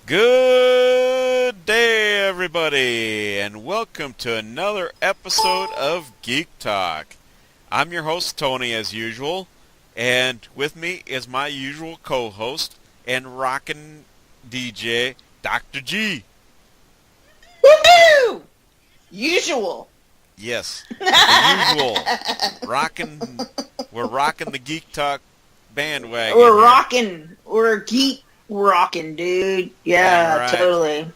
Good day, everybody, and welcome to another episode of Geek Talk. I'm your host, Tony, as usual, and with me is my usual co-host and rockin' DJ, Dr. G. Woohoo! Usual. Yes, the usual. We're rocking the Geek Talk bandwagon. We're here. rocking. We're geek rocking, dude. Yeah, Dang right. totally.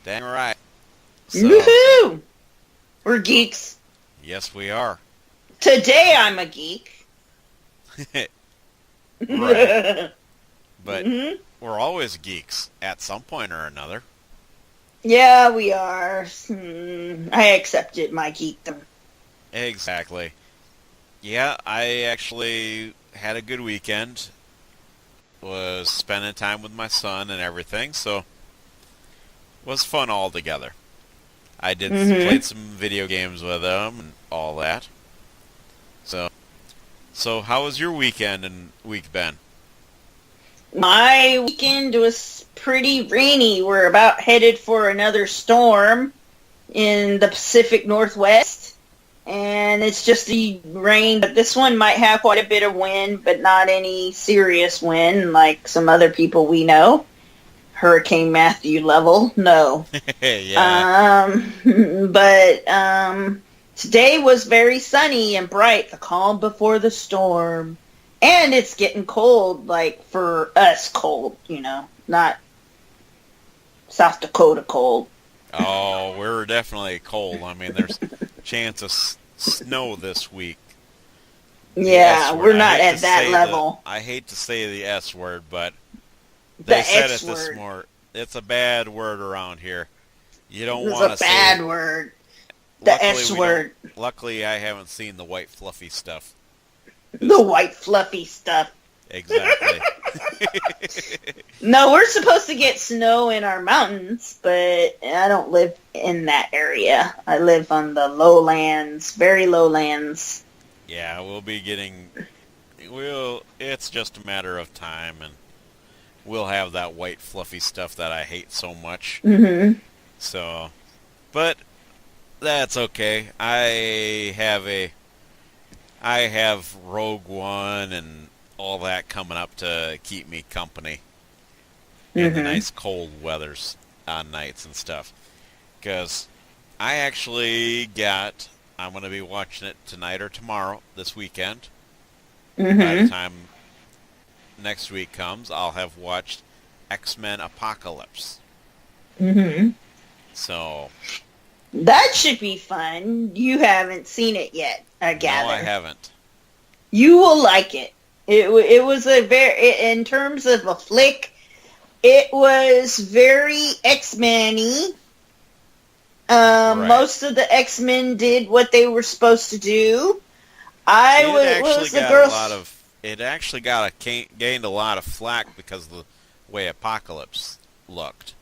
Dang right. So, Woohoo! We're geeks. yes, we are. Today I'm a geek. Right. But Mhm. we're always geeks at some point or another. Yeah, we are. I accepted my geekdom. Exactly. Yeah, I actually had a good weekend. Was spending time with my son and everything, so was fun altogether. I did played some video games with him and all that. So how was your weekend and week been? My weekend was pretty rainy. We're about headed for another storm in the Pacific Northwest. And it's just the rain, but this one might have quite a bit of wind, but not any serious wind like some other people we know. Hurricane Matthew level, no. Yeah. But today was very sunny and bright, the calm before the storm. And it's getting cold, like for us cold, not South Dakota cold. Oh, we're definitely cold. I mean, there's a chance of snow this week. Yeah, we're not at that level. I hate to say the S word, but The they said X it this word. more. It's a bad word around here. You don't It's want to a say bad word. The Luckily, S we word. don't- Luckily, I haven't seen the white fluffy stuff. The white fluffy stuff. Exactly. No, we're supposed to get snow in our mountains, but I don't live in that area. I live on the lowlands, very lowlands. Yeah, we'll be getting. It's just a matter of time, and we'll have that white fluffy stuff that I hate so much. Mm-hmm. So, but that's okay. I have Rogue One and all that coming up to keep me company in the nice cold weathers on nights and stuff. Because I'm going to be watching it tonight or tomorrow, this weekend. By the time next week comes, I'll have watched X-Men Apocalypse. So, That should be fun. You haven't seen it yet, I gather. no, I haven't. You will like it. It was in terms of a flick, it was very X-Men-y. Right. Most of the X-Men did what they were supposed to do. It actually gained a lot of flack because of the way Apocalypse looked.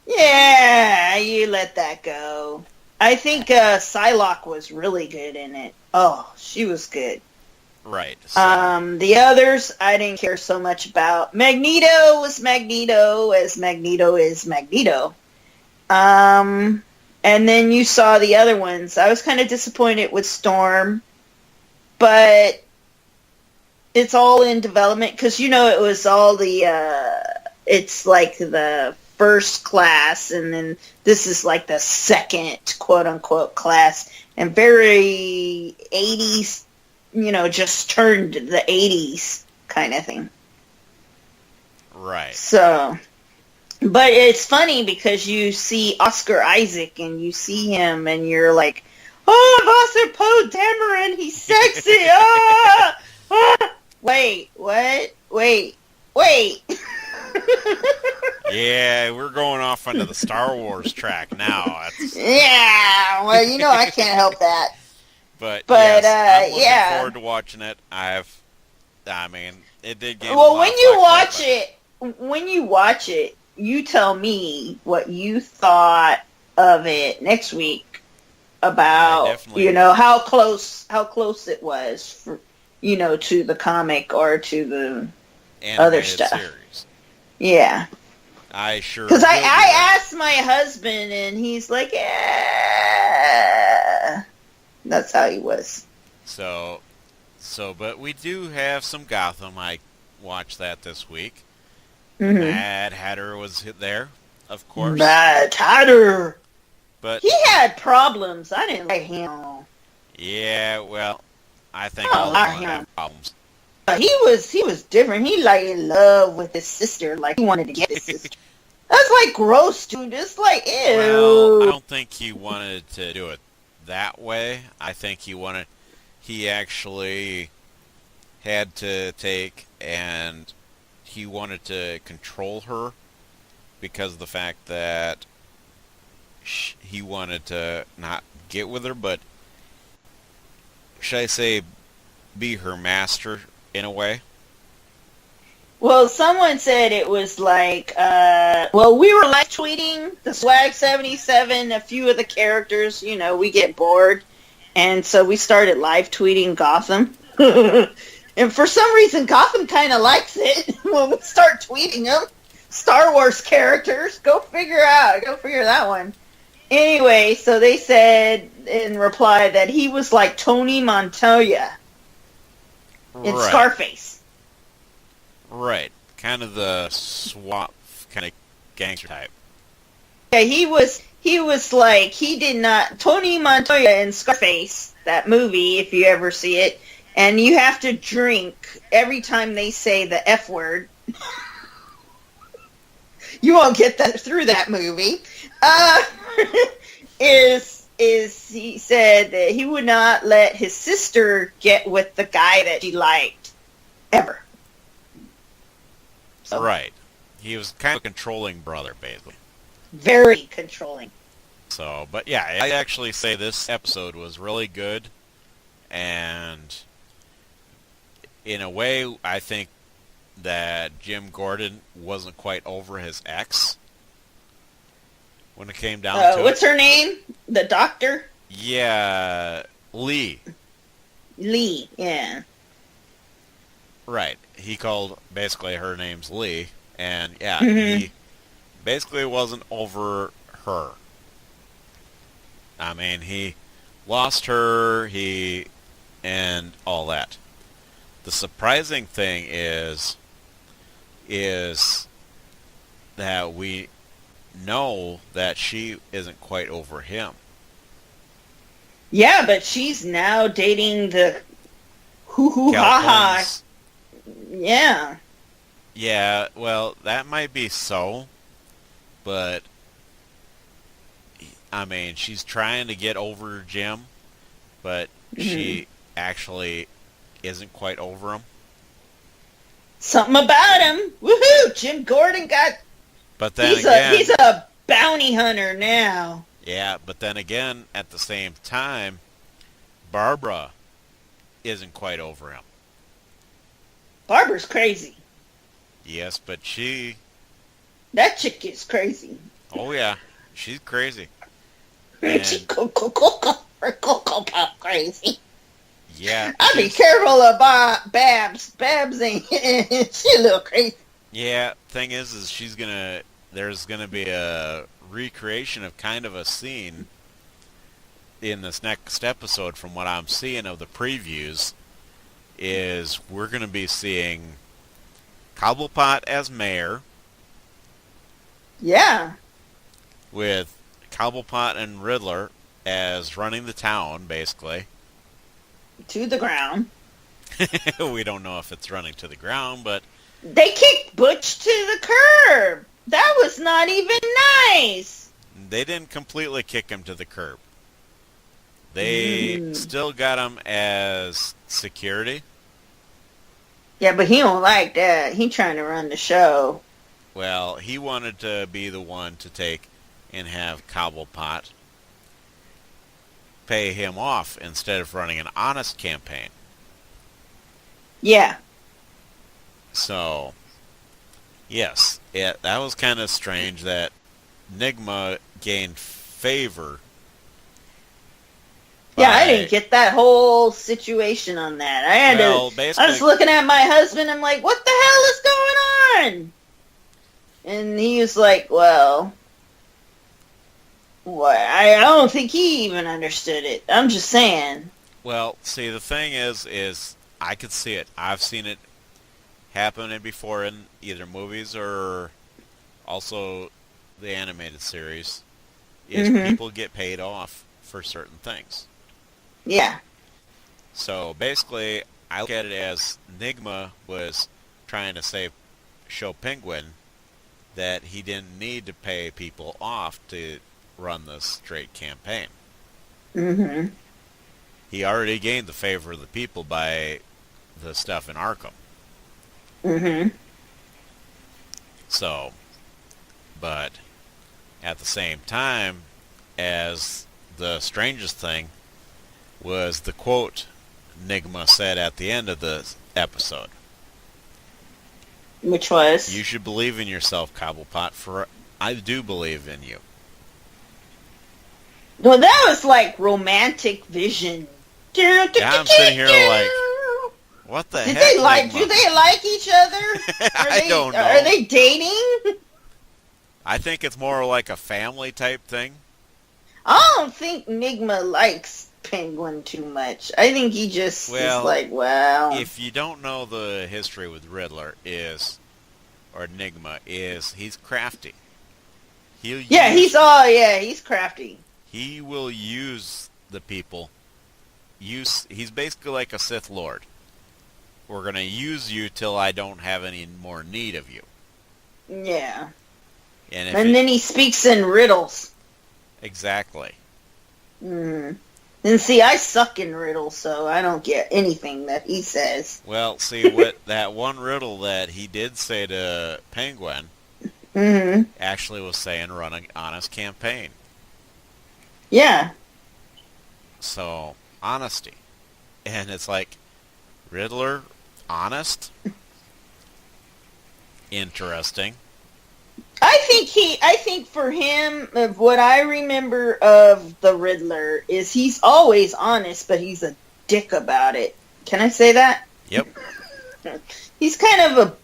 Yeah, you let that go. I think Psylocke was really good in it. Oh, she was good. Right. So, The others, I didn't care so much about. Magneto was Magneto, as Magneto is Magneto. And then you saw the other ones. I was kind of disappointed with Storm, but it's all in development because it was all it's like the first class, and then this is like the second quote unquote class, and very 80s. Just turned the 80s kind of thing. right. So, but it's funny because you see Oscar Isaac and you see him and you're like, oh, Oscar Poe Dameron, he's sexy. Wait, what? Wait. Yeah, we're going off onto the Star Wars track now. Yeah, well, I can't help that. But But, yes, I'm looking yeah. forward to watching it. It did gain a Well, lot when of you flack, watch it, you tell me what you thought of it next week about definitely- how close it was for, to the comic or to the animated other stuff. series. Yeah. I sure Because will do I that. asked my husband, and he's like, yeah. That's how he was. So, but we do have some Gotham. I watched that this week. The Mm-hmm. Mad Hatter was there, of course. Mad Hatter. But He had problems. I didn't like him. yeah, well, I think I don't all the like villains him. have problems. He was different. He like in love with his sister. Like he wanted to get his sister. That's like gross, dude. It's like Well, I ew. don't think he wanted to do it that way. I think he actually had to take and he wanted to control her because of the fact that he wanted to not get with her, but should I say be her master in a way? Well, someone said it was like, well, we were live tweeting the Swag 77, a few of the characters, we get bored. And so we started live tweeting Gotham. And for some reason, Gotham kind of likes it when we start tweeting them. Star Wars characters. Go figure that one. Anyway, so they said in reply that he was like Tony Montoya in Right, Scarface. right. Kind of the swap kind of gangster type. Yeah, he was like, he did not, Tony Montoya in Scarface, that movie, if you ever see it, and you have to drink every time they say the F word. You won't get that through that movie. Uh, is he said that he would not let his sister get with the guy that she liked ever. So, Right. He was kind of a controlling brother, basically. very controlling. So, but yeah, I actually say this episode was really good, and in a way, I think that Jim Gordon wasn't quite over his ex when it came down to it. What's her name? The doctor? Yeah, Lee. Lee, yeah. Right. He called basically her name's Lee, and yeah, Mm-hmm. he basically wasn't over her. I mean, he lost her, and all that. The surprising thing is that we know that she isn't quite over him. Yeah, but she's now dating the hoo-hoo-ha-ha. Calhoun's, Yeah. yeah, well, that might be so, but I mean, she's trying to get over Jim, but Mm-hmm. she actually isn't quite over him. Something about him. Woohoo! Jim Gordon got... But then He's again, a bounty hunter now. yeah, but then again, at the same time, Barbara isn't quite over him. Barbara's crazy. Yes, but she, That chick is crazy. oh yeah, she's crazy. She's And crazy. yeah, I be careful about Babs. Babs ain't... she a little crazy. yeah, thing is there's gonna be a recreation of kind of a scene in this next episode from what I'm seeing of the previews is we're gonna be seeing Cobblepot as mayor Yeah. with Cobblepot and Riddler as running the town, basically. To the ground. We don't know if it's running to the ground, but They kicked Butch to the curb. That was not even nice. they didn't completely kick him to the curb. They still got him as security. Yeah, but he don't like that. He trying to run the show. Well, he wanted to be the one to take and have Cobblepot pay him off instead of running an honest campaign. Yeah. So, yes, that was kind of strange that Nigma gained favor. Yeah, I by- didn't get that whole situation on that. Well, I basically, was looking at my husband. I'm like, what the hell is going on? And he was like, well, what? I don't think he even understood it. I'm just saying. Well, see, the thing is I could see it. I've seen it happen before in either movies or also the animated series. Is Hmm. people get paid off for certain things. Yeah. So basically, I look at it as Nigma was trying to show Penguin that he didn't need to pay people off to run this straight campaign. Hmm. He already gained the favor of the people by the stuff in Arkham. Hmm. So, but at the same time, as the strangest thing was the quote Nigma said at the end of the episode. Which was? You should believe in yourself, Cobblepot, for I do believe in you. Well, that was like romantic vision. Yeah, I'm sitting here like, what the Did heck, they like? Nigma? Do they like each other? I don't know. Are they dating? I think it's more like a family type thing. I don't think Nigma likes Penguin too much. I think he just is like, well, If you don't know the history with Riddler or Enigma, he's crafty. he's crafty. He will use the people. He's basically like a Sith Lord. We're gonna use you till I don't have any more need of you. Yeah. And then he speaks in riddles. exactly. Mm. And see, I suck in riddles, so I don't get anything that he says. Well, see what that one riddle that he did say to Penguin Hmm. actually was saying run an honest campaign. Yeah. So honesty, and it's like Riddler, honest, interesting. I think for him, of what I remember of the Riddler is he's always honest, but he's a dick about it. Can I say that? Yep. He's kind of a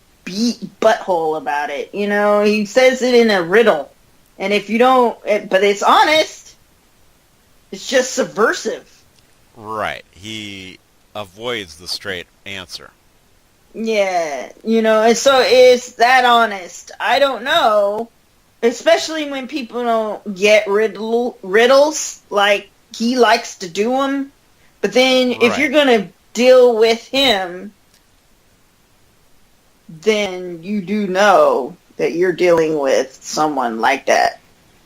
butthole about it. You know, he says it in a riddle. And if you don't, but it's honest, it's just subversive. Right. He avoids the straight answer. Yeah, you know, and so is that honest? I don't know. Especially when people don't get riddles, like he likes to do them. But then if Right. you're going to deal with him, then you do know that you're dealing with someone like that.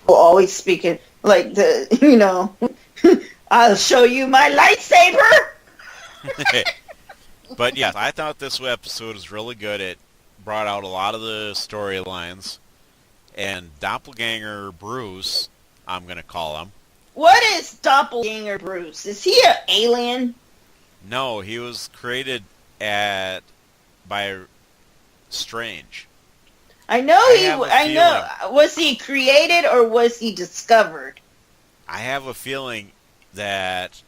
Who always speaking like I'll show you my lightsaber. But yes, I thought this episode was really good. It brought out a lot of the storylines. And Doppelganger Bruce, I'm going to call him. What is Doppelganger Bruce? Is he an alien? No, he was created by Strange. I know I know. Was he created or was he discovered? I have a feeling that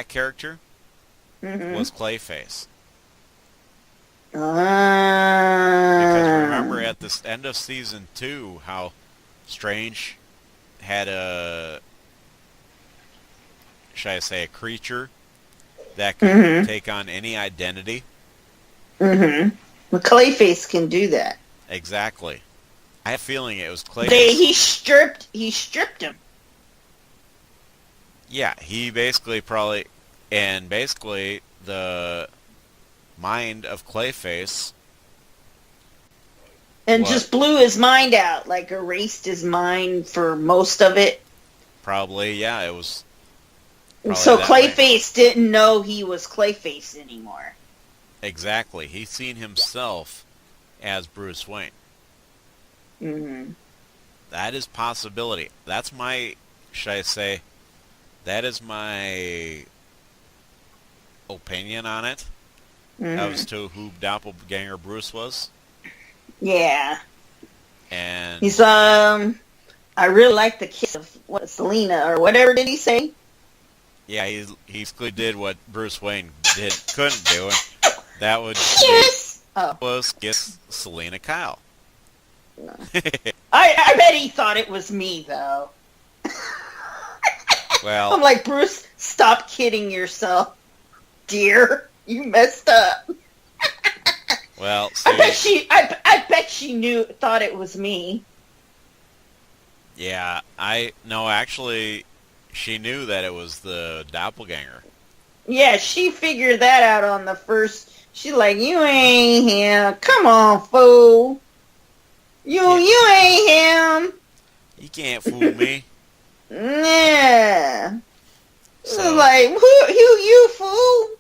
character was Clayface. Because remember at the end of season 2 how Strange had a creature that could take on any identity. Well, Clayface can do that. Exactly. I have a feeling it was Clayface. He stripped him. Yeah, he basically the mind of Clayface and just blew his mind out, like erased his mind for most of it. Probably, yeah, it was. So Clayface didn't know he was Clayface anymore. Exactly. He's seen himself as Bruce Wayne. That is possibility. That's my, that is my opinion on it as to who Doppelganger Bruce was. Yeah. And he's I really like the kiss of Selena or whatever did he say? Yeah, he basically did what Bruce Wayne couldn't do, and that was kiss Selena Kyle. I bet he thought it was me, though. Well, I'm like, Bruce, stop kidding yourself, dear. You messed up. well, I bet she thought it was me. yeah, no, actually, she knew that it was the doppelganger. Yeah, she figured that out on the first. She's like, you ain't him. Come on, fool. You ain't him. You can't fool me. Yeah. So, Like, who you fool?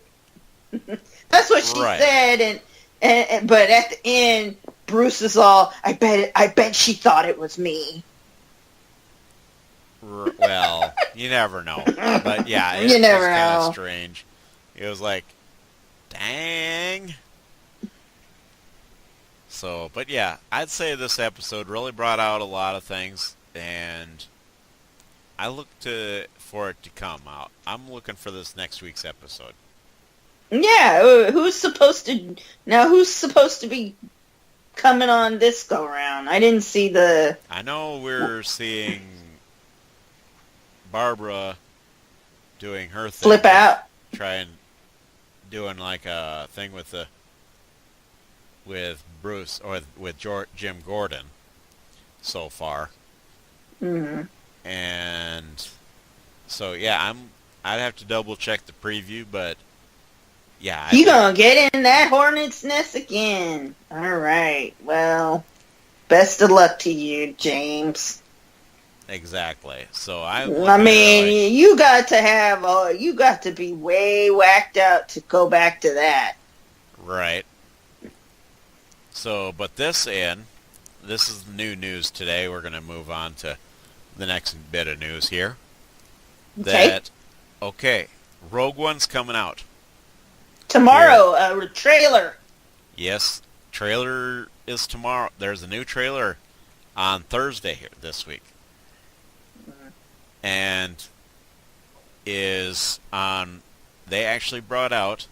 That's what she Right. said, and but at the end, Bruce is all, I bet she thought it was me. well, you never know. But yeah, You it never was kind know. of strange. It was like, dang. So, but yeah, I'd say this episode really brought out a lot of things, and I look for it to come out. I'm looking for this next week's episode. Yeah, who's supposed to be coming on this go round? I didn't see the I know we're seeing Barbara doing her thing. flip out. Doing like a thing with Bruce or with Jim Gordon so far. Hmm. And so yeah, I'd have to double check the preview, but yeah, You gonna get in that hornet's nest again? All right. Well, best of luck to you, James. exactly. So I mean, you got to be way whacked out to go back to that. right. So, but this is the new news today. We're going to move on to the next bit of news here. Okay. Okay, Rogue One's coming out. Tomorrow, a trailer. Yes, trailer is tomorrow. There's a new trailer on Thursday here this week. And they actually brought out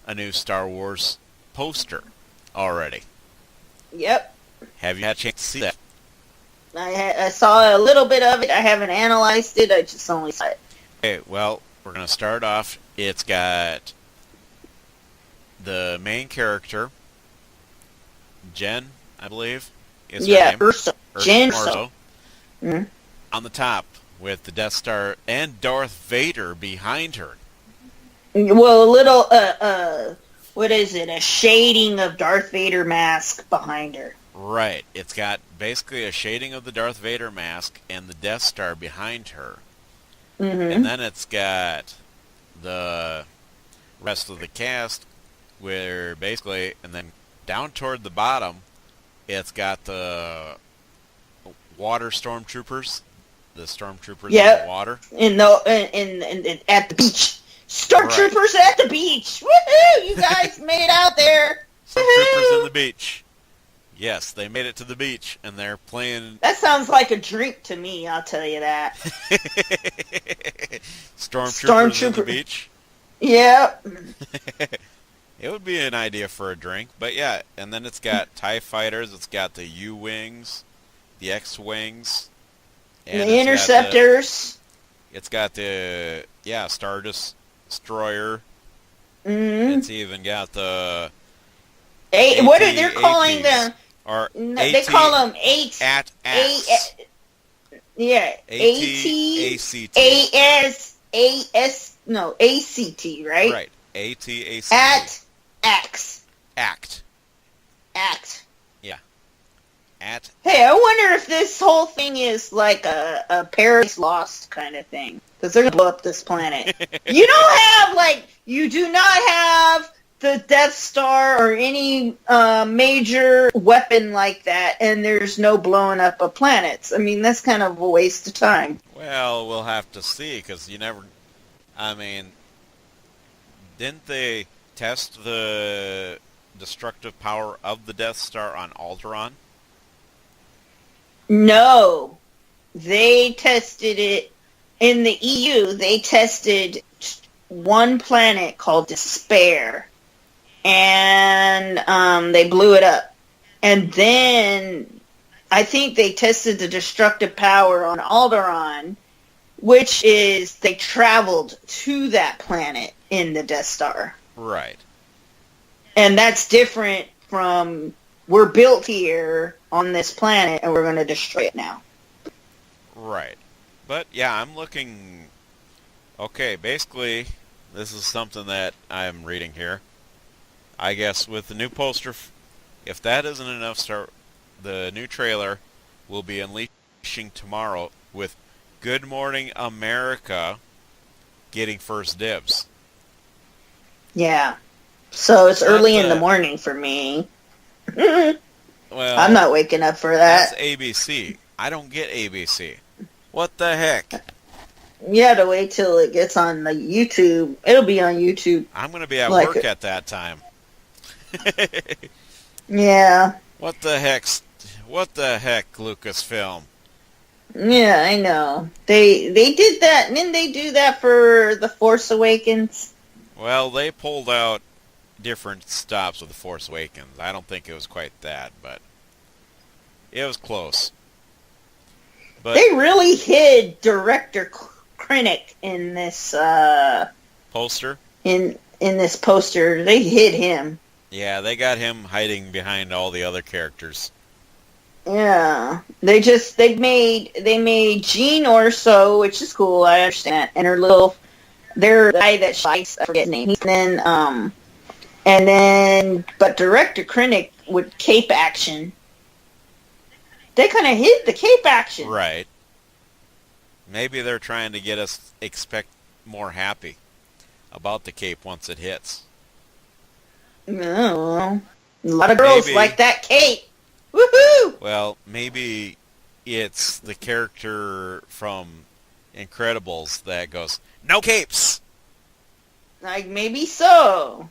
a new Star Wars poster already. Yep. Have you had a chance to see that? I saw a little bit of it. I haven't analyzed it. I just only saw it. Okay, well, we're going to start off. It's got the main character, Jen, I believe, is her name. Ursa. Jen Ursa. Mm-hmm. On the top with the Death Star and Darth Vader behind her. Well, a little, what is it? A shading of Darth Vader mask behind her. Right. It's got basically a shading of the Darth Vader mask and the Death Star behind her. Mm-hmm. And then it's got the rest of the cast where basically, and then down toward the bottom, it's got the water stormtroopers. The stormtroopers in the water. At the beach. Stormtroopers at the beach. Woohoo! You guys made it out there. Stormtroopers in the beach. Yes, they made it to the beach, and they're playing... That sounds like a drink to me, I'll tell you that. Stormtroopers in the beach? Yep. It would be an idea for a drink, but yeah, and then it's got TIE fighters, it's got the U-Wings, the X-Wings, and the Interceptors. It's got the, Star Destroyer. Mm-hmm. It's even got the... what are they calling them? Or they call them AT-ACT. Yeah, ACT, right? Right, AT-ACT. Act. Yeah. At. Hey, I wonder if this whole thing is like a Paradise Lost kind of thing. Because they're going to blow up this planet. You do not have the Death Star or any major weapon like that, and there's no blowing up of planets. I mean, that's kind of a waste of time. Well, we'll have to see, because you never... I mean, didn't they test the destructive power of the Death Star on Alderaan? No. They tested it in the EU. They tested one planet called Despair, and they blew it up. And then I think they tested the destructive power on Alderaan, which is they traveled to that planet in the Death Star. Right. And that's different from we're built here on this planet and we're going to destroy it now. Right. But, yeah, I'm looking... Okay, basically, this is something that I'm reading here. I guess with the new poster, if that isn't enough, the new trailer will be unleashing tomorrow with Good Morning America getting first dibs. Yeah. So it's early in the morning for me. Well, I'm not waking up for that. That's ABC. I don't get ABC. What the heck? You have to wait till it gets on the YouTube. It'll be on YouTube. I'm going to be at work at that time. Yeah. What the heck, Lucasfilm? Yeah, I know. They did that. Didn't they do that for The Force Awakens? Well, they pulled out different stops with The Force Awakens. I don't think it was quite that, but it was close. But they really hid Director Krennic in this poster. In this poster, they hid him. Yeah, they got him hiding behind all the other characters. Yeah, they made Jean Orso, which is cool. I understand, and their guy that she likes, I forget his name. And then, but Director Krennic with cape action. They kind of hid the cape action. Right. Maybe they're trying to get us expect more happy about the cape once it hits. No. A lot of girls like that cape. Woohoo! Well, maybe it's the character from Incredibles that goes, no capes! Like, maybe so.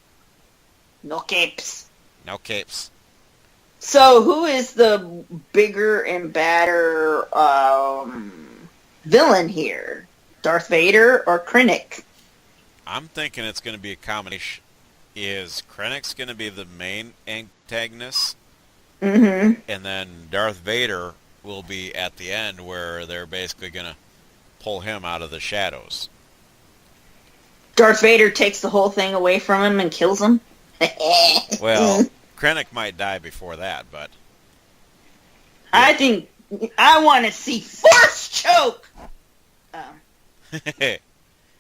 No capes. No capes. So, who is the bigger and badder villain here? Darth Vader or Krennic? I'm thinking it's going to be a combination. Is Krennic's going to be the main antagonist? Mm-hmm. And then Darth Vader will be at the end where they're basically going to pull him out of the shadows. Darth Vader takes the whole thing away from him and kills him? Well, Krennic might die before that, but... Yeah. I think... I want to see Force Choke!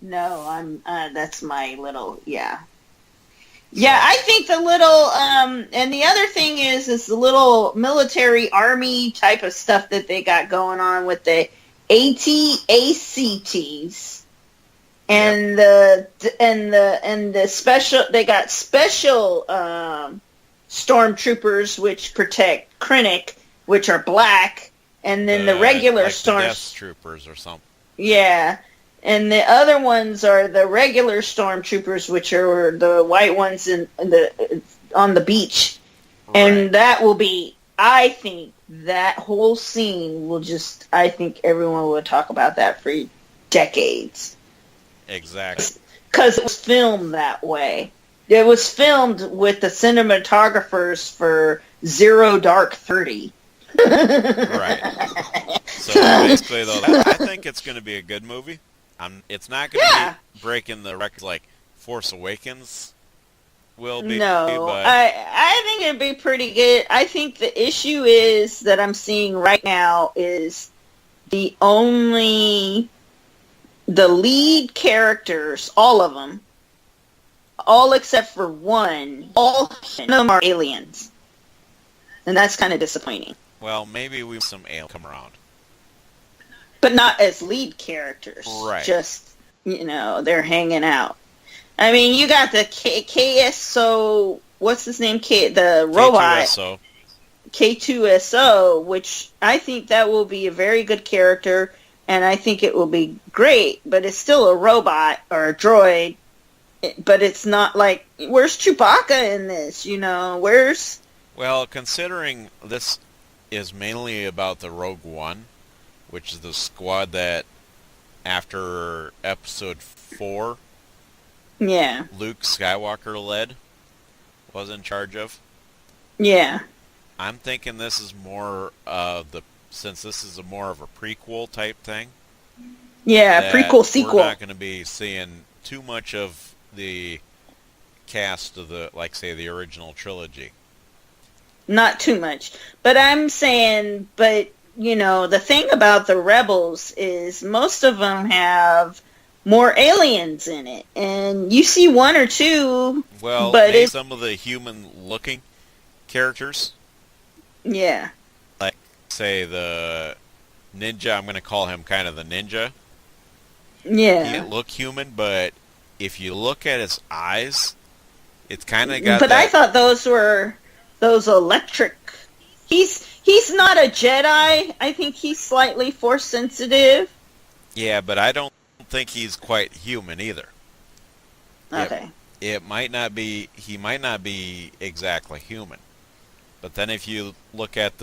No, I'm... that's my little... Yeah. Yeah, I think the little... and the other thing is the little military army type of stuff that they got going on with the AT-ACTs. And the special... They got special... stormtroopers which protect Krennic, which are black, and then the regular like the Death Troopers or something. Yeah, and the other ones are the regular stormtroopers, which are the white ones on the beach, right. And that will be. I think that whole scene will just. I think everyone will talk about that for decades. Exactly. Because it was filmed that way. It was filmed with the cinematographers for Zero Dark 30. Right. So basically, though, I think it's going to be a good movie. It's not going to be breaking the record like Force Awakens will be. No, but... I think it'd be pretty good. I think the issue is that I'm seeing right now is the lead characters, all of them, all except for one, all of them are aliens. And that's kind of disappointing. Well, maybe we some aliens come around. But not as lead characters. Right. Just, they're hanging out. I mean, you got the KSO, what's his name? The robot. K2SO. K2SO, which I think that will be a very good character, and I think it will be great, but it's still a robot or a droid. But it's not like, where's Chewbacca in this? Where's... Well, considering this is mainly about the Rogue One, which is the squad that, after Episode 4, yeah, Luke Skywalker was in charge of. Yeah. I'm thinking this is more of the since this is a more of a prequel type thing Yeah, that prequel we're sequel. not going to be seeing too much of the cast of the like say the original trilogy. Not too much. But I'm saying, but the thing about the Rebels is most of them have more aliens in it. And you see one or two, Well, but maybe it's, some of the human-looking characters, yeah, like say the ninja. I'm going to call him kind of the ninja. He yeah. didn't look human, but if you look at his eyes, it's kind of got But I that. thought those were those electric. He's not a Jedi. I think he's slightly force sensitive. Yeah, but I don't think he's quite human either. It Okay. it might not be. He might not be exactly human. But then if you look at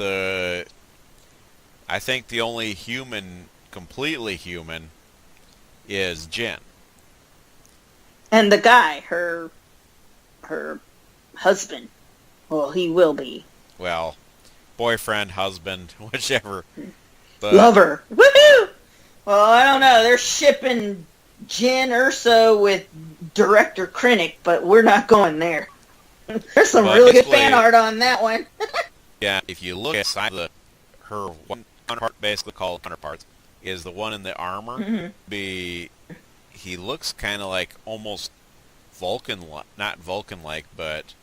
I think the only human, completely human, is Jin. And the guy, her husband. Well, he will be. Well, boyfriend, husband, whichever. But Lover. Woohoo! Well, I don't know. They're shipping Jin Urso with director Krennic, but we're not going there. There's some but really good fan basically, art on that one. yeah, if you look at her one counterpart, basically called counterparts, is the one in the armor. Hmm. Be He looks kind of like almost Vulcan, not Vulcan-like, but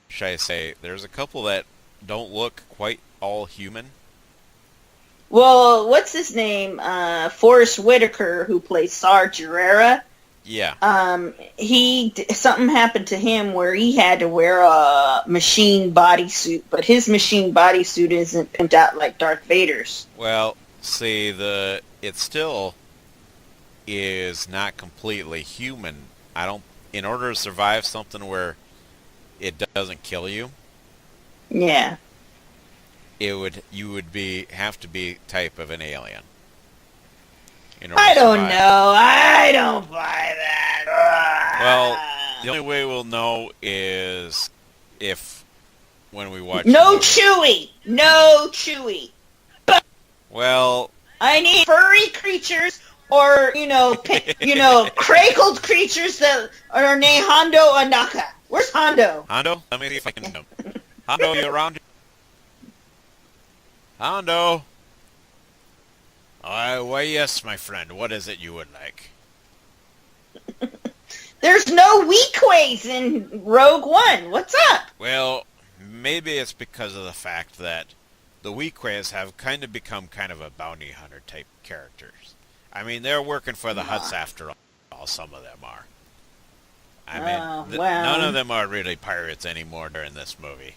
should I say, there's a couple that don't look quite all human. Well, what's his name? Forrest Whitaker, who plays Saw Gerrera. Yeah, Something happened to him where he had to wear a machine bodysuit, but his machine bodysuit isn't pimped out like Darth Vader's. well, see, it still is not completely human. I don't. In order to survive something where it doesn't kill you, Yeah. you would be have to be type of an alien in order I to don't survive. know. I don't buy that. Well, the only way we'll know is if when we watch the No movie. Chewy. No Chewy. Well, I need furry creatures or, crackled creatures that are named Hondo Anaka. Where's Hondo? Hondo, let me see if I can. Hondo, you around? Hondo. Why, yes, my friend. What is it you would like? There's no Weequays in Rogue One. What's up? Well, maybe it's because of the fact that the Weequays have kind of become kind of a bounty hunter type characters. I mean, they're working for the Hutts after all. Some of them are. I Oh, mean, well. none of them are really pirates anymore during this movie.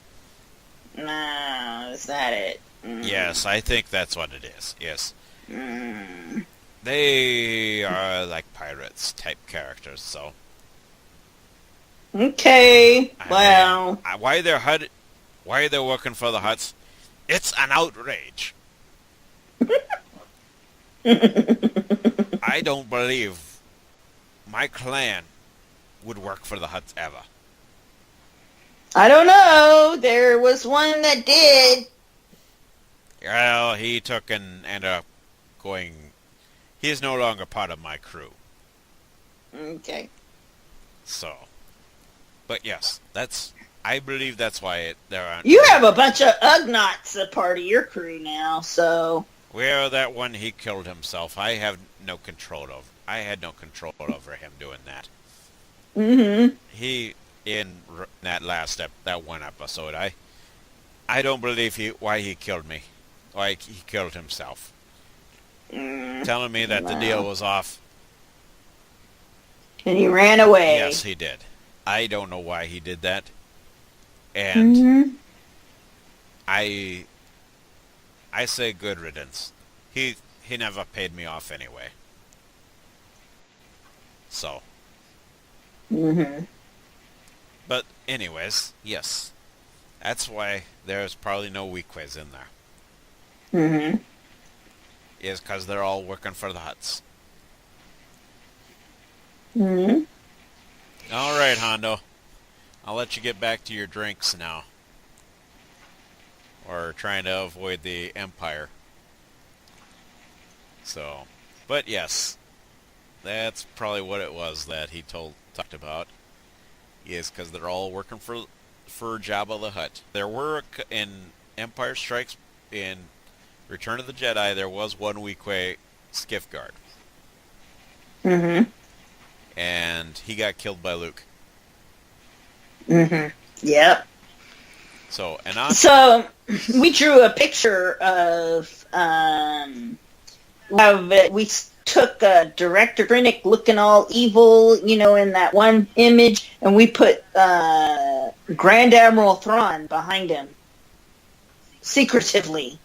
No, is that it? Yes, I think that's what it is. Yes. Mm. They are like pirates type characters, so. Okay, I well. mean, why they're working for the Hutts? It's an outrage. I don't believe my clan would work for the Hutts ever. I don't know. There was one that did. Well, he took and ended up going. He is no longer part of my crew. Okay. So, but yes, I believe that's why there aren't. You have a bunch of Ugnaughts a part of your crew now, so. Well, that one he killed himself. I have no control over. I had no control over him doing that. Mm-hmm. He in that that one episode, I don't believe why he killed me. Why he killed himself. Telling me that the deal was off. And he ran away. Yes, he did. I don't know why he did that. And Mm-hmm. I say good riddance. He never paid me off anyway. So, Mm-hmm. but anyways, yes. That's why there's probably no Weequays in there. Mm-hmm. Is because they're all working for the Hutts. Mm-hmm. All right, Hondo. I'll let you get back to your drinks now. or trying to avoid the Empire. So, but yes, that's probably what it was that he talked about. Is because they're all working for Jabba the Hutt. There were in Empire Strikes in Return of the Jedi. There was one Weequay skiff guard, Mm-hmm. and he got killed by Luke. Mm-hmm. Yep. So So we drew a picture of it. We took Director Krennic looking all evil, in that one image, and we put Grand Admiral Thrawn behind him, secretively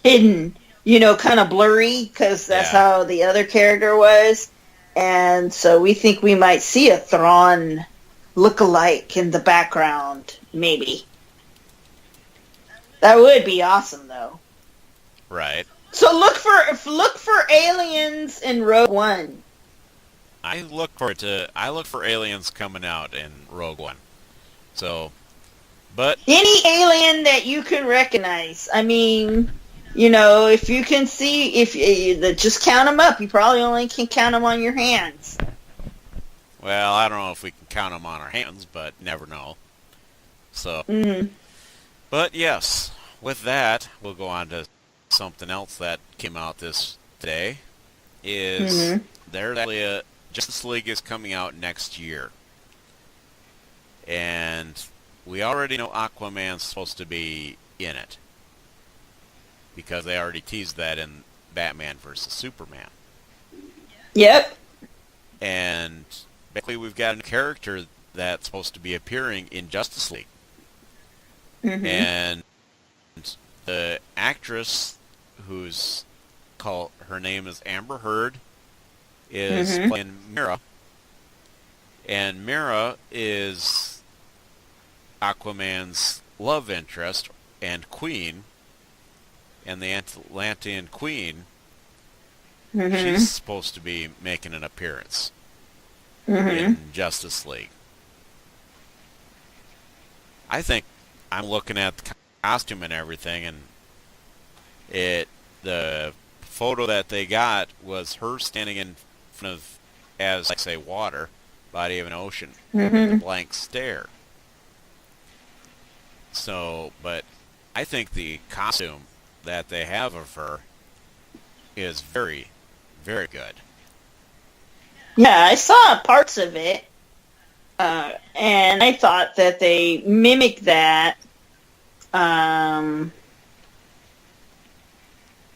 hidden, kind of blurry, because that's how the other character was. And so we think we might see a Thrawn look-alike in the background, maybe. That would be awesome, though. Right. So look for aliens in Rogue One. I look for aliens coming out in Rogue One. So, but Any alien that you can recognize. I mean, if you can see, just count them up. You probably only can count them on your hands. well, I don't know if we can count them on our hands, but never know. So, Mm-hmm. but yes, with that, we'll go on to something else that came out this day. Is there's actually a Justice League is coming out next year, and we already know Aquaman's supposed to be in it because they already teased that in Batman vs Superman. Yep. And basically, we've got a character that's supposed to be appearing in Justice League. Mm-hmm. And the actress who's her name is Amber Heard, is playing Mera. And Mera is Aquaman's love interest and queen, and the Atlantean queen. She's supposed to be making an appearance in Justice League. I think I'm looking at the costume and everything, and the photo that they got was her standing in front of, as I say, water, body of an ocean, with a blank stare. So, but I think the costume that they have of her is very, very good. Yeah, I saw parts of it, and I thought that they mimicked that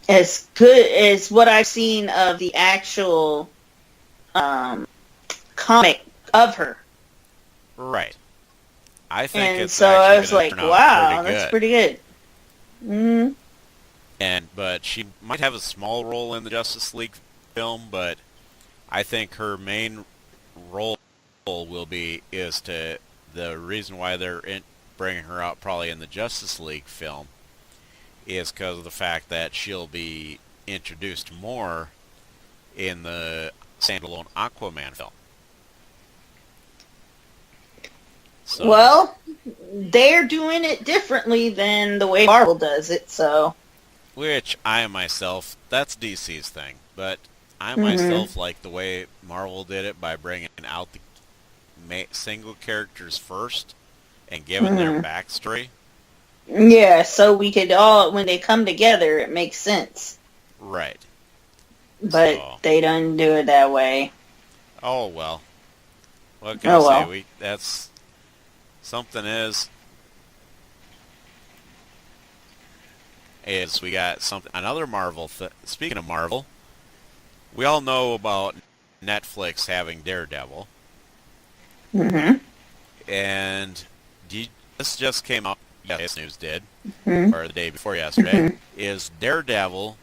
as good as what I've seen of the actual comic of her. Right. I think And it's so actually I was gonna like, turn out wow, pretty that's good. pretty good. But she might have a small role in the Justice League film, but I think her main role is to the reason why they're bringing her out probably in the Justice League film is because of the fact that she'll be introduced more in the standalone Aquaman film. So, Well, they're doing it differently than the way Marvel does it, so. which I myself, that's DC's thing, but I myself like the way Marvel did it by bringing out the single characters first and giving their backstory. Yeah, so we could all, when they come together, it makes sense. Right. But So, they don't do it that way. oh well. What can I say? Well. That's something is we got something another Marvel. Speaking of Marvel, we all know about Netflix having Daredevil, and this just came up. Yes, news did, or the day before yesterday. Is Daredevil?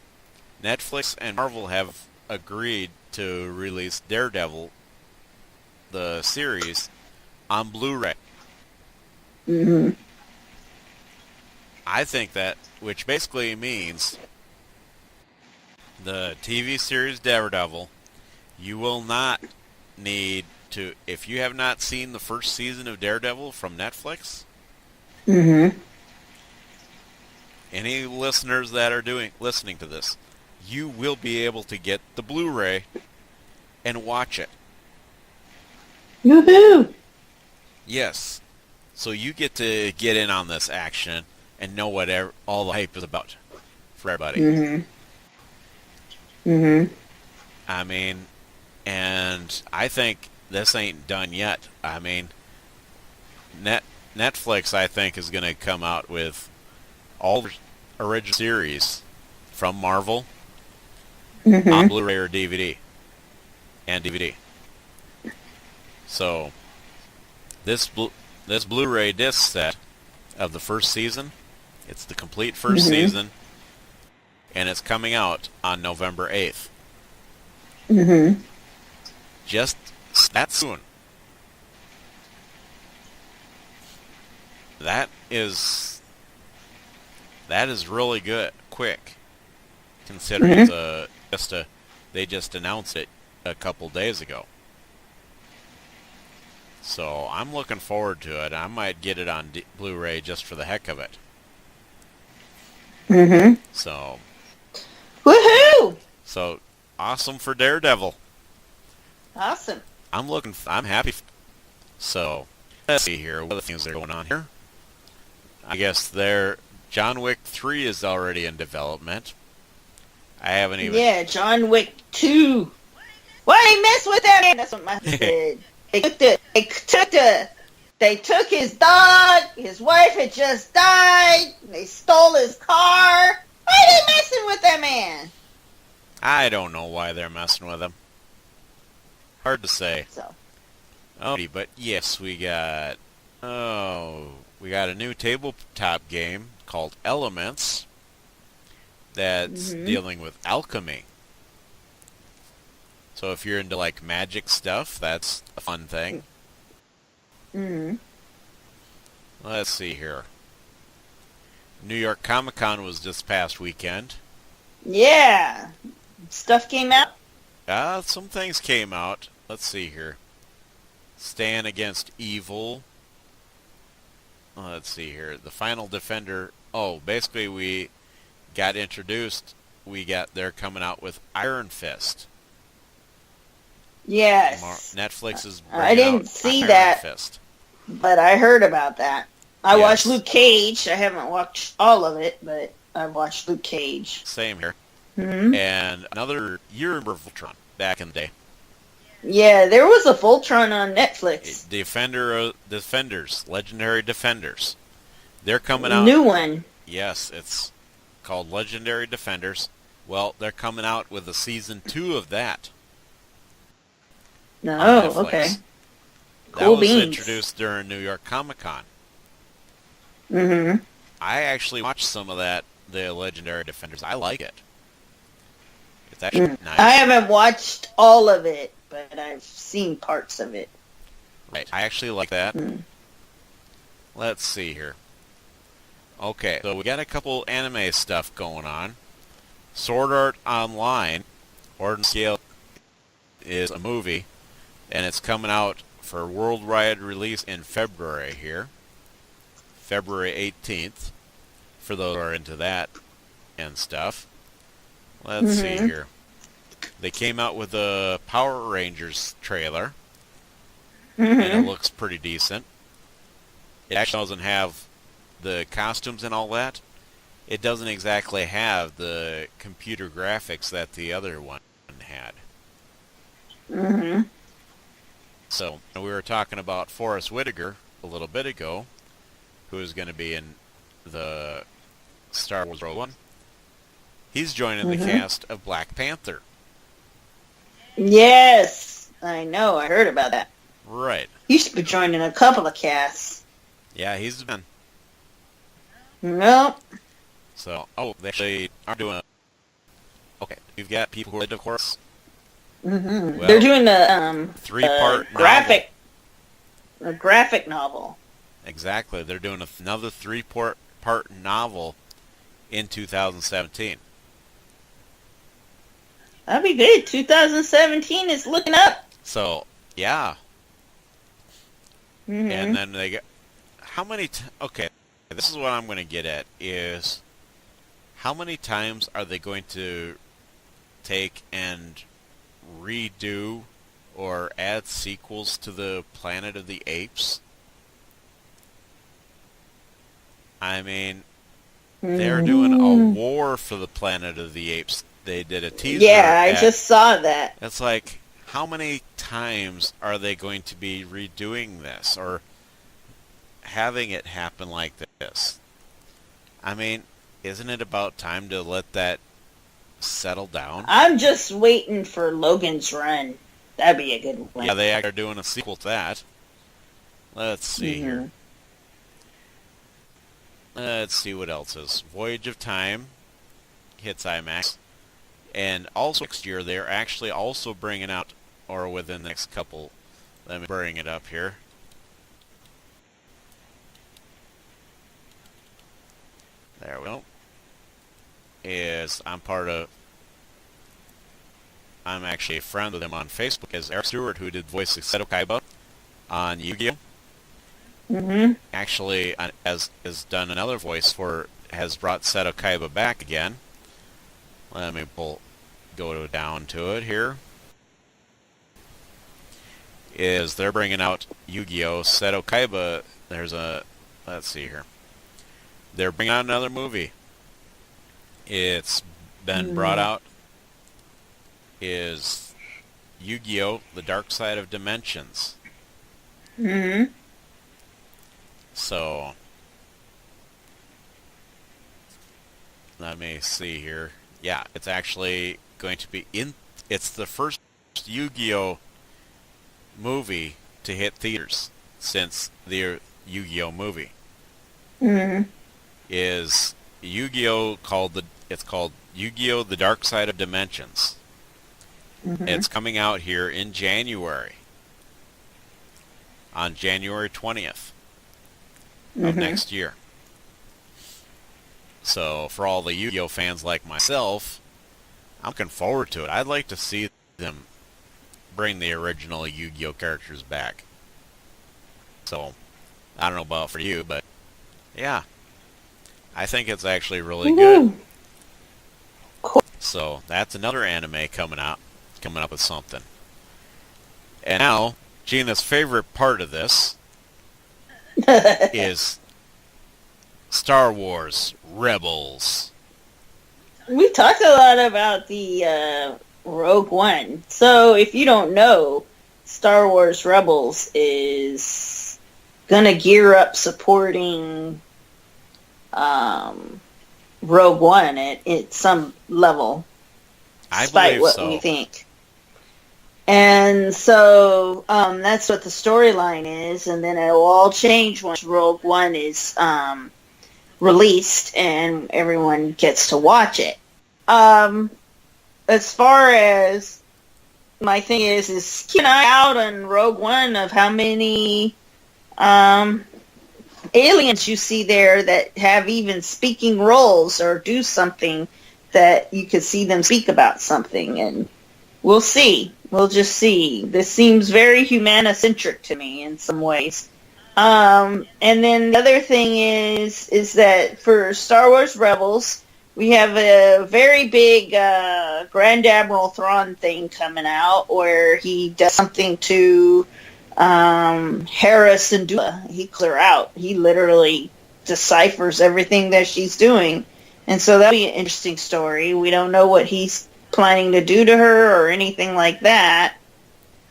Netflix and Marvel have agreed to release Daredevil, the series, on Blu-ray. I think that, which basically means the TV series Daredevil, you will not need to, if you have not seen the first season of Daredevil from Netflix, any listeners that are listening to this, you will be able to get the Blu-ray and watch it. Woohoo! Yes. So you get to get in on this action and know what all the hype is about for everybody. Mm-hmm. Mm-hmm. I mean, and I think this ain't done yet. I mean, Netflix, I think, is going to come out with all the original series from Marvel on Blu-ray or DVD and DVD. So this Blu-ray disc set of the first season, it's the complete first season, and it's coming out on November 8th. Mm-hmm. Just that soon. That is really good, quick, considering they just announced it a couple days ago. So I'm looking forward to it. I might get it on Blu-ray just for the heck of it. Mm-hmm. So, Woohoo! so awesome for Daredevil. Awesome. I'm happy. So let's see here. What other things are going on here? I guess John Wick 3 is already in development. I haven't even. Yeah, John Wick 2. Why they mess with that man? That's what my said. They took his dog. His wife had just died. They stole his car. Why are they messing with that man? I don't know why they're messing with him. Hard to say. So. Oh, but yes, we got a new tabletop game called Elements that's dealing with alchemy. So if you're into like magic stuff, that's a fun thing. Mm-hmm. Let's see here. New York Comic Con was this past weekend. Yeah. Stuff came out. Some things came out. Let's see here. Stand Against Evil. Let's see here. The Final Defender. Oh, basically we got introduced. They're coming out with Iron Fist. Yes. Netflix is I bringing didn't out see Iron that, Fist. but I heard about that. I Yes. watched Luke Cage. I haven't watched all of it, but I watched Luke Cage. Same here. Mm-hmm. And another year of Voltron back in the day. Yeah, there was a Voltron on Netflix. Defenders, Legendary Defenders. They're coming out. New one. Yes, it's called Legendary Defenders. Well, they're coming out with a season 2 of that. on No, Netflix. okay. That Cool was beans. introduced during New York Comic Con. Mm-hmm. I actually watched some of that, the Legendary Defenders. I like it. It's actually nice. I haven't watched all of it, but I've seen parts of it. Right. I actually like that. Mm. Let's see here. Okay, so we got a couple anime stuff going on. Sword Art Online, Ordinance Scale, is a movie, and it's coming out for worldwide release in February here. February 18th, for those who are into that and stuff. Let's see here. They came out with a Power Rangers trailer, and it looks pretty decent. It actually doesn't have the costumes and all that. It doesn't exactly have the computer graphics that the other one had. Mm-hmm. So, we were talking about Forrest Whitaker a little bit ago, who is going to be in the Star Wars Rogue One. He's joining the cast of Black Panther. Yes, I know. I heard about that. Right. He should be joining a couple of casts. Yeah, he's been. Nope. So, they actually are doing a... Okay, you've got people who are, of course... Mm-hmm. Well, They're doing a three-part graphic novel. Exactly. They're doing another three-part novel in 2017. That'd be good. 2017 is looking up. So, yeah. Mm-hmm. And then they get... How many... Okay, this is what I'm going to get at, is... how many times are they going to take and redo or add sequels to the Planet of the Apes? I mean, they're doing a war for the Planet of the Apes. They did a teaser. Yeah, I just saw that. It's like, how many times are they going to be redoing this or having it happen like this? I mean, isn't it about time to let that settle down? I'm just waiting for Logan's Run. That'd be a good one. Yeah, they are doing a sequel to that. Let's see here. Let's see what else is. Voyage of Time hits IMAX. And also next year, they're actually also bringing out, or within the next couple, let me bring it up here. There we go. I'm actually a friend with him on Facebook as Eric Stewart, who did voice of Seto Kaiba on Yu-Gi-Oh! Actually, has done another voice has brought Seto Kaiba back again. Let me go down to it here. They're bringing out Yu-Gi-Oh! Seto Kaiba. Let's see here. They're bringing out another movie. It's been brought out. Is Yu-Gi-Oh! The Dark Side of Dimensions. So, let me see here. Yeah, it's actually going to be it's the first Yu-Gi-Oh! Movie to hit theaters since the Yu-Gi-Oh! Movie. Is Yu-Gi-Oh! It's called Yu-Gi-Oh! The Dark Side of Dimensions. It's coming out here in January. On January 20th of next year. So for all the Yu-Gi-Oh! Fans like myself, I'm looking forward to it. I'd like to see them bring the original Yu-Gi-Oh! Characters back. So, I don't know about for you, but yeah. I think it's actually really good. Cool. So, that's another anime coming up with something. And now, Gina's favorite part of this is Star Wars Rebels. We talked a lot about the Rogue One. So if you don't know, Star Wars Rebels is gonna gear up supporting Rogue One at some level, despite what we think. And so that's what the storyline is, and then it will all change once Rogue One is released and everyone gets to watch it. As far as my thing is keep an eye out on Rogue One of how many aliens you see there that have even speaking roles or do something that you could see them speak about something, and we'll see. We'll just see. This seems very humanocentric to me in some ways. And then the other thing is that for Star Wars Rebels, we have a very big Grand Admiral Thrawn thing coming out where he does something to Hera Syndulla. He calls her out. He literally deciphers everything that she's doing. And so that'll be an interesting story. We don't know what he's planning to do to her or anything like that.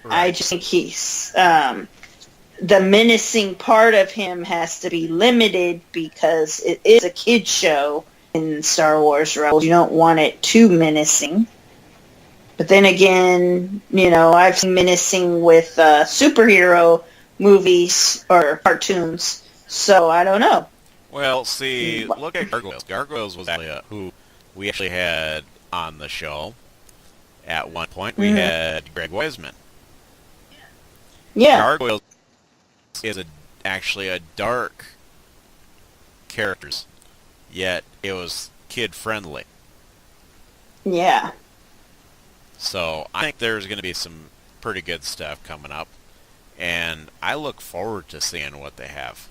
Right. I just think he's the menacing part of him has to be limited because it is a kid's show in Star Wars Rebels. You don't want it too menacing. But then again, you know, I've seen menacing with superhero movies or cartoons, so I don't know. Well, see, look at Gargoyles. Gargoyles was actually who we actually had on the show. At one point, we had Greg Weisman. Yeah. Gargoyles is actually a dark character, yet it was kid-friendly. Yeah. So I think there's going to be some pretty good stuff coming up, and I look forward to seeing what they have.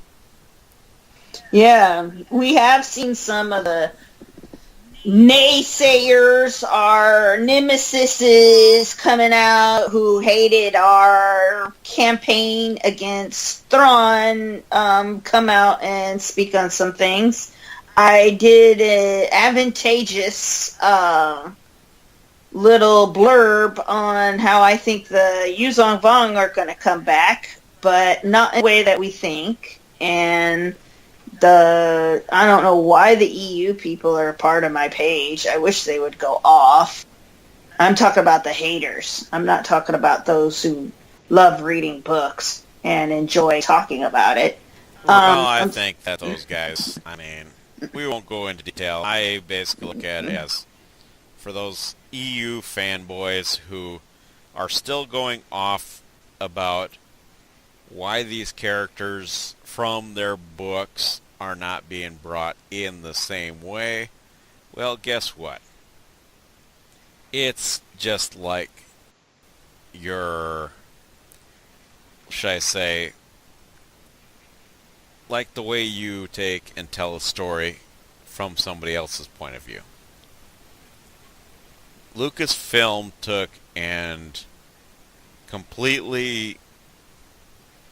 Yeah, we have seen some of the naysayers, our nemesises coming out who hated our campaign against Thrawn come out and speak on some things. I did an advantageous little blurb on how I think the Yuzong Vong are going to come back, but not in the way that we think. And I don't know why the EU people are a part of my page. I wish they would go off. I'm talking about the haters. I'm not talking about those who love reading books and enjoy talking about it. Well, I think that those guys, I mean, we won't go into detail. I basically look at it as for those EU fanboys who are still going off about why these characters from their books are not being brought in the same way. Well, guess what? It's just like your, should I say, like the way you take and tell a story from somebody else's point of view. Lucasfilm took and completely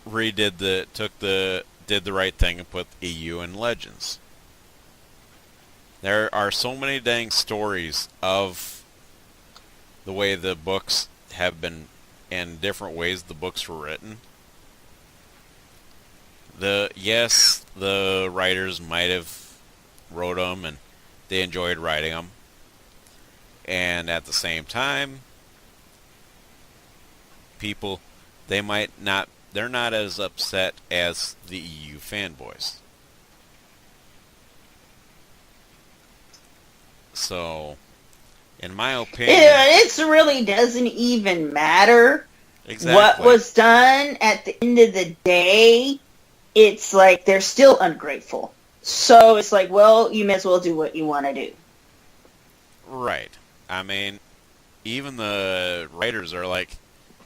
did the right thing and put EU in Legends. There are so many dang stories of the way the books have been, and different ways the books were written. Yes, the writers might have wrote them and they enjoyed writing them. And at the same time, people, they're not as upset as the EU fanboys. So, in my opinion, it really doesn't even matter what was done. At the end of the day, it's like they're still ungrateful. So it's like, well, you may as well do what you want to do. Right. I mean, even the writers are like,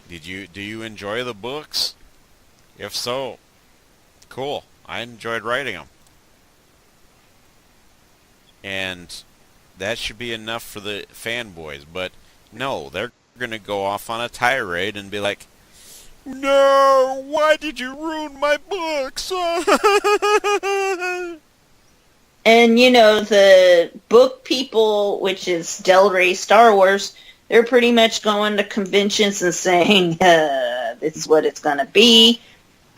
do you enjoy the books? If so, cool. I enjoyed writing them. And that should be enough for the fanboys. But no, they're going to go off on a tirade and be like, no, why did you ruin my books? And, the book people, which is Del Rey Star Wars, they're pretty much going to conventions and saying, this is what it's going to be.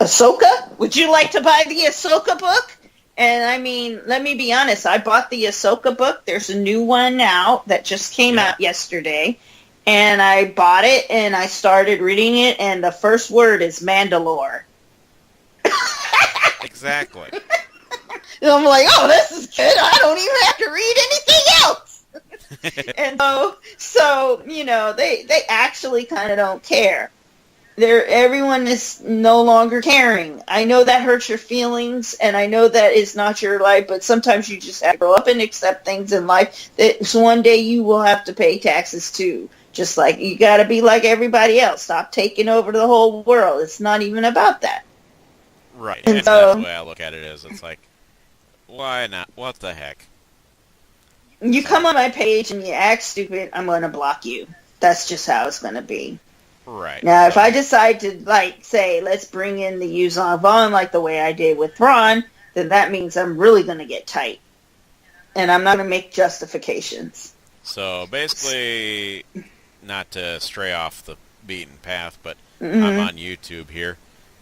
Ahsoka? Would you like to buy the Ahsoka book? And, I mean, let me be honest. I bought the Ahsoka book. There's a new one out that just came out yesterday. And I bought it, and I started reading it, and the first word is Mandalore. Exactly. And I'm like, oh, this is good. I don't even have to read anything else. And so they actually kind of don't care. Everyone is no longer caring. I know that hurts your feelings, and I know that is not your life, but sometimes you just have to grow up and accept things in life that one day you will have to pay taxes too. Just like you got to be like everybody else. Stop taking over the whole world. It's not even about that. Right. And that's the way I look at it is it's like, why not? What the heck? You come on my page and you act stupid, I'm going to block you. That's just how it's going to be. Right. Now, if I decide to, say, let's bring in the Yuzong Vong like the way I did with Thrawn, then that means I'm really going to get tight. And I'm not going to make justifications. So, basically, not to stray off the beaten path, but I'm on YouTube here,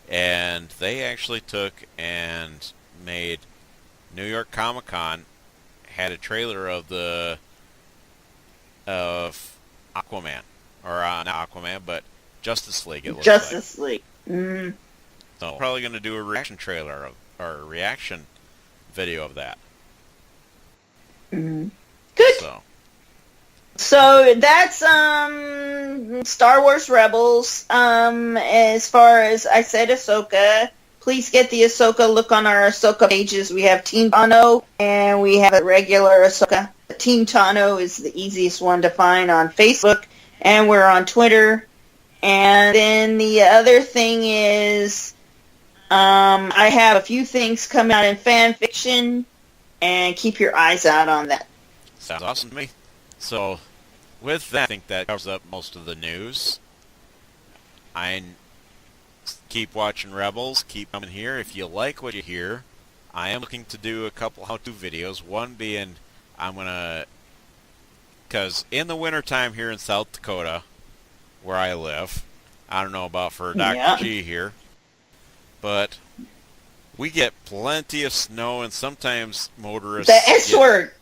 and they actually took and made New York Comic Con had a trailer of Aquaman, or not Aquaman, but Justice League. It looks Justice League. Mm-hmm. So probably going to do a reaction trailer or a reaction video of that. Mm-hmm. Good. So that's Star Wars Rebels. As far as I said, Ahsoka. Please get the Ahsoka. Look on our Ahsoka pages. We have Team Tano and we have a regular Ahsoka. Team Tano is the easiest one to find on Facebook, and we're on Twitter. And then the other thing is I have a few things coming out in fan fiction, and keep your eyes out on that. Sounds awesome to me. So, with that, I think that covers up most of the news. I keep watching Rebels, keep coming here. If you like what you hear, I am looking to do a couple how-to videos. One being, because in the wintertime here in South Dakota, where I live, I don't know about for Dr. G here, but we get plenty of snow, and sometimes motorists... The S word!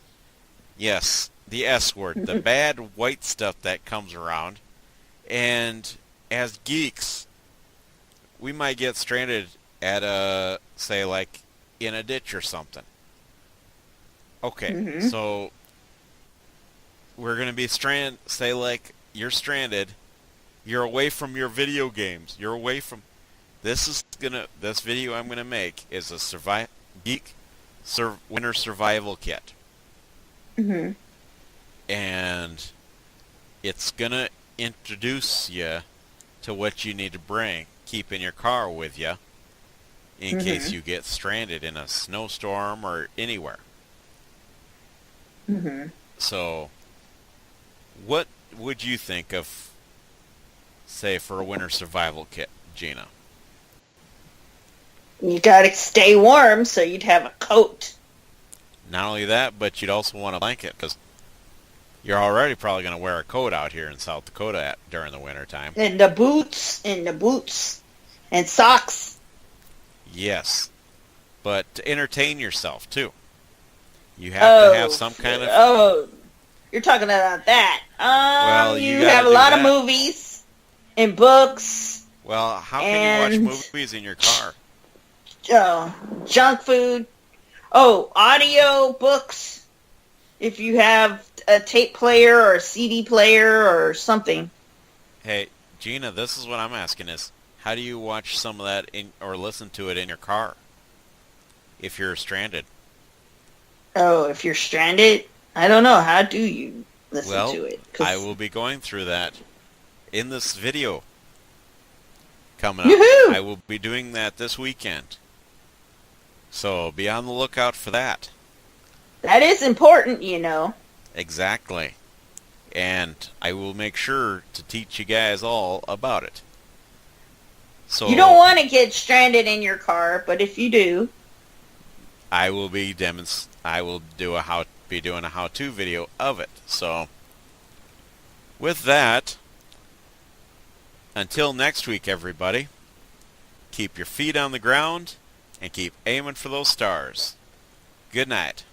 Yes, the S word. The bad white stuff that comes around. And as geeks, we might get stranded at a, say, like, in a ditch or something. Okay, so we're going to be stranded, say, like, you're stranded. You're away from your video games. You're away from... This video I'm gonna make is a winter survival kit, and it's gonna introduce you to what you need to bring, keep in your car with you, in case you get stranded in a snowstorm or anywhere. So, what would you think of, say, for a winter survival kit, Gina? You gotta stay warm, so you'd have a coat. Not only that, but you'd also want a blanket, because you're already probably going to wear a coat out here in South Dakota during the winter time. And the boots, and socks. Yes, but to entertain yourself, too. You have to have some kind of... Oh, you're talking about that. Well, you have a lot of movies and books. Well, how can you watch movies in your car? Junk food. Oh, audio books. If you have a tape player or a CD player or something. Hey, Gina, this is what I'm asking is, how do you watch some of that or listen to it in your car if you're stranded? Oh, if you're stranded? I don't know. How do you listen to it? I will be going through that in this video coming up. Yoo-hoo! I will be doing that this weekend. So be on the lookout for that. That is important, you know. Exactly. And I will make sure to teach you guys all about it. So you don't want to get stranded in your car, but if you do, I will be doing a how-to video of it. So with that, until next week, everybody, keep your feet on the ground and keep aiming for those stars. Good night.